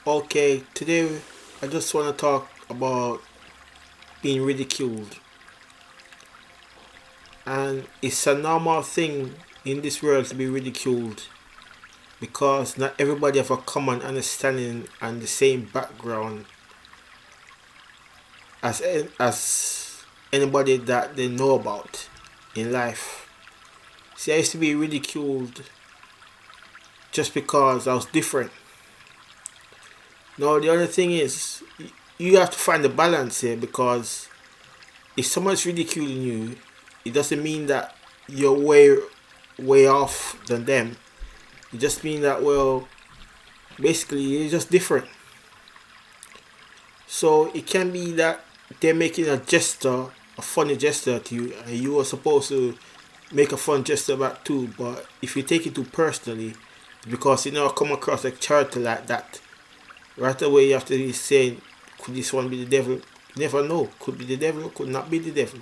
Okay, today I just want to talk about being ridiculed. And it's a normal thing in this world to be ridiculed because not everybody have a common understanding and the same background as anybody that they know about in life. See, I used to be ridiculed just because I was different. Now, the other thing is, you have to find the balance here because if someone's ridiculing you, it doesn't mean that you're way off than them. It just means that basically you're just different. So it can be that they're making a funny gesture to you, and you are supposed to make a fun gesture back too. But if you take it too personally, because you never come across a character like that, right away you have to be saying, could this one be the devil? You never know. Could be the devil, could not be the devil.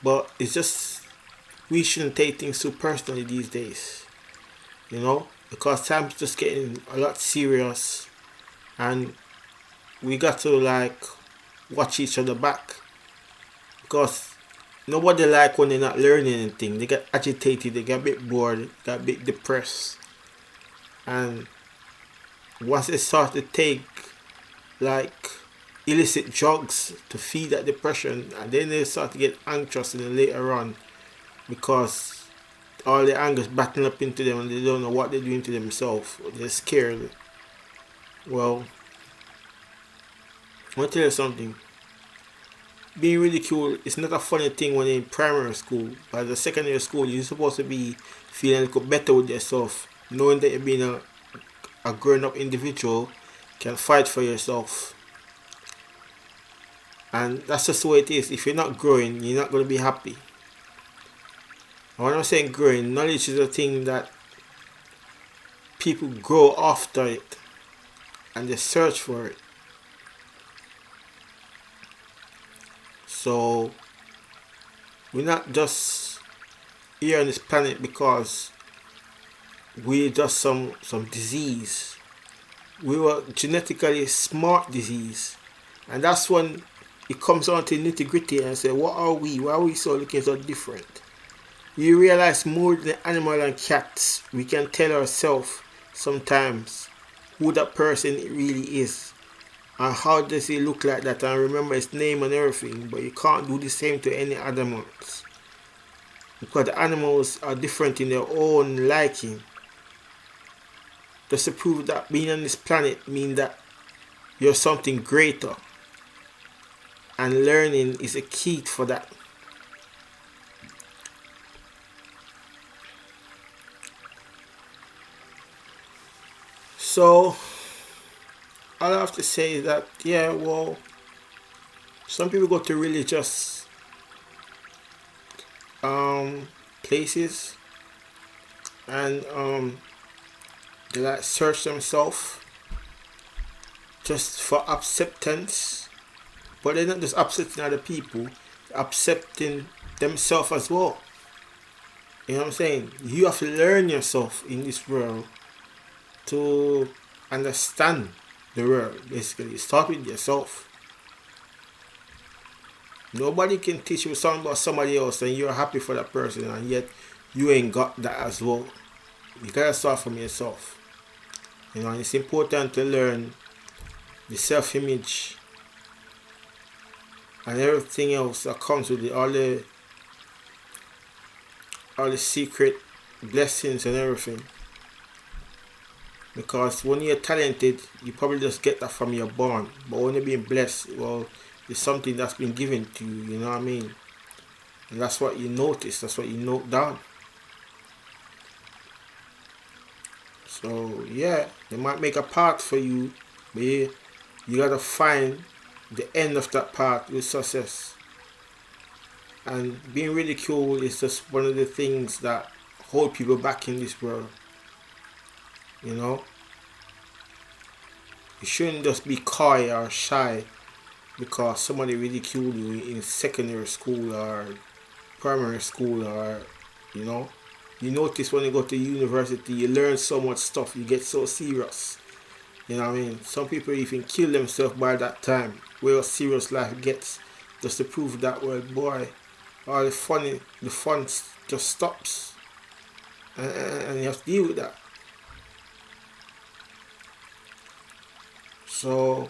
But it's just we shouldn't take things too personally these days, because time's just getting a lot serious, and we got to watch each other back because nobody like when they're not learning anything. They get agitated, they get a bit bored, get a bit depressed, and once they start to take like illicit drugs to feed that depression, and then they start to get anxious and then later on because all the anger is battling up into them and they don't know what they're doing to themselves. They're scared. Well, I want to tell you something. Being ridiculed is not a funny thing when you're in primary school. By the secondary school, you're supposed to be feeling a little better with yourself, knowing that you're being a grown up individual, can fight for yourself. And that's just the way it is. If you're not growing, you're not going to be happy. And when I'm saying growing, knowledge is a thing that people grow after it and they search for it. So we're not just here on this planet because we're just some disease. We were genetically smart disease. And that's when it comes on to nitty gritty and say, what are we? Why are we so looking so different? You realize more than animal and cats, we can tell ourselves sometimes who that person really is and how does he look like that and remember his name and everything, but you can't do the same to any animals because the animals are different in their own liking. Just to prove that being on this planet means that you're something greater, and learning is a key for that. So all I have to say is that some people go to religious places and they like search themselves just for acceptance, but they're not just accepting other people, they're accepting themselves as well. You know what I'm saying? You have to learn yourself in this world to understand the world. Basically, start with yourself. Nobody can teach you something about somebody else and you're happy for that person and yet you ain't got that as well. You gotta start from yourself. And it's important to learn the self-image and everything else that comes with it, all the secret blessings and everything. Because when you're talented, you probably just get that from your born. But when you're being blessed, it's something that's been given to you, you know what I mean? And that's what you notice, that's what you note down. So yeah, they might make a path for you, but you gotta find the end of that path with success. And being ridiculed is just one of the things that hold people back in this world. You know? You shouldn't just be coy or shy because somebody ridiculed you in secondary school or primary school or you know. You notice when you go to university you learn so much stuff, you get so serious. You know what I mean? Some people even kill themselves by that time. Where serious life gets, just to prove that, well, boy, all the fun just stops, and you have to deal with that. So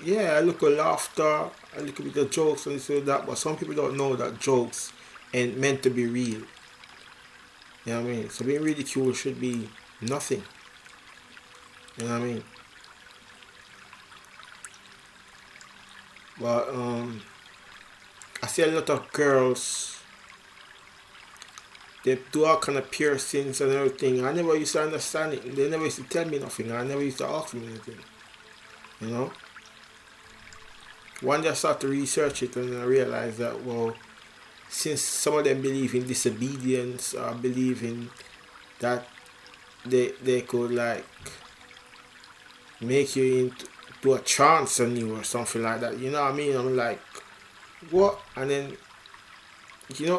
yeah, I look at laughter, I look at the jokes and this and that, but some people don't know that jokes ain't meant to be real. You know what I mean? So being ridiculed should be nothing. You know what I mean? But I see a lot of girls, they do all kind of piercings and everything. I never used to understand it. They never used to tell me nothing. I never used to ask me anything. You know? One day I started to research it and I realized that, well, since some of them believe in disobedience or believe in that they could like make you into a trance on you or something like that. You know what I mean? I'm like, what? And then,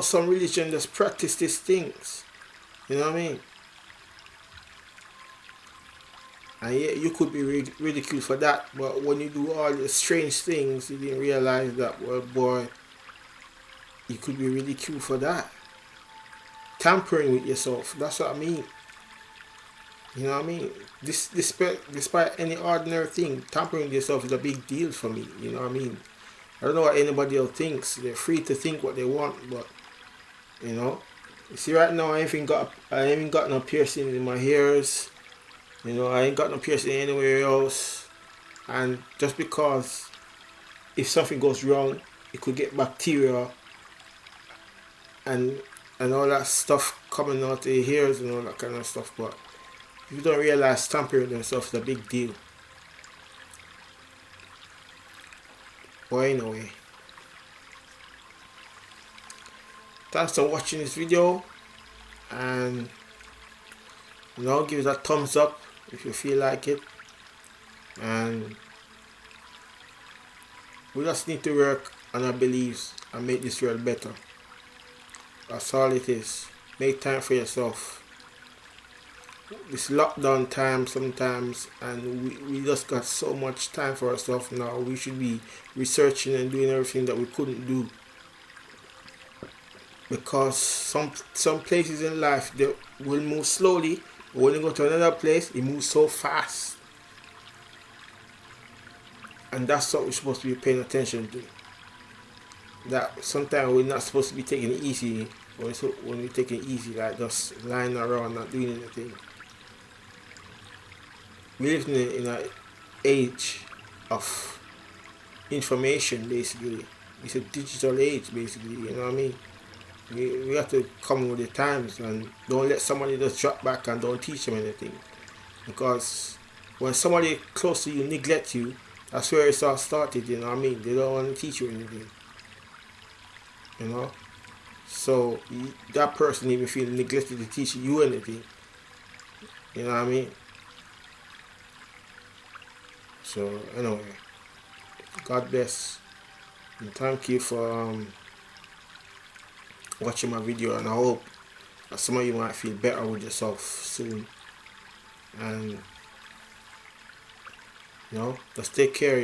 some religion just practice these things. You know what I mean? And yeah, you could be ridiculed for that, but when you do all the strange things, you didn't realize that, well, boy, you could be ridiculed for that. Tampering with yourself, that's what I mean. You know what I mean? Despite any ordinary thing, tampering with yourself is a big deal for me. You know what I mean? I don't know what anybody else thinks. They're free to think what they want, but you see, right now I ain't got no piercing in my ears. I ain't got no piercing anywhere else. And just because if something goes wrong, it could get bacteria and all that stuff coming out of your ears and all that kind of stuff. But you don't realize tampering yourself is a big deal. But anyway, thanks for watching this video, and give it a thumbs up if you feel like it. And we just need to work on our beliefs and make this world better. That's all it is. Make time for yourself. This lockdown time sometimes, and we just got so much time for ourselves now. We should be researching and doing everything that we couldn't do, because some places in life they will move slowly, but when you go to another place it moves so fast, and that's what we're supposed to be paying attention to. That sometimes we're not supposed to be taking it easy when we're taking it easy, like just lying around not doing anything. We live in an age of information, basically. It's a digital age, basically. You know what I mean? We have to come with the times and don't let somebody just drop back and don't teach them anything. Because when somebody close to you neglect you, that's where it's all started. You know what I mean? They don't want to teach you anything. So that person even feel neglected to teach you anything. You know what I mean? So anyway, God bless, and thank you for watching my video, and I hope that some of you might feel better with yourself soon. And just take care,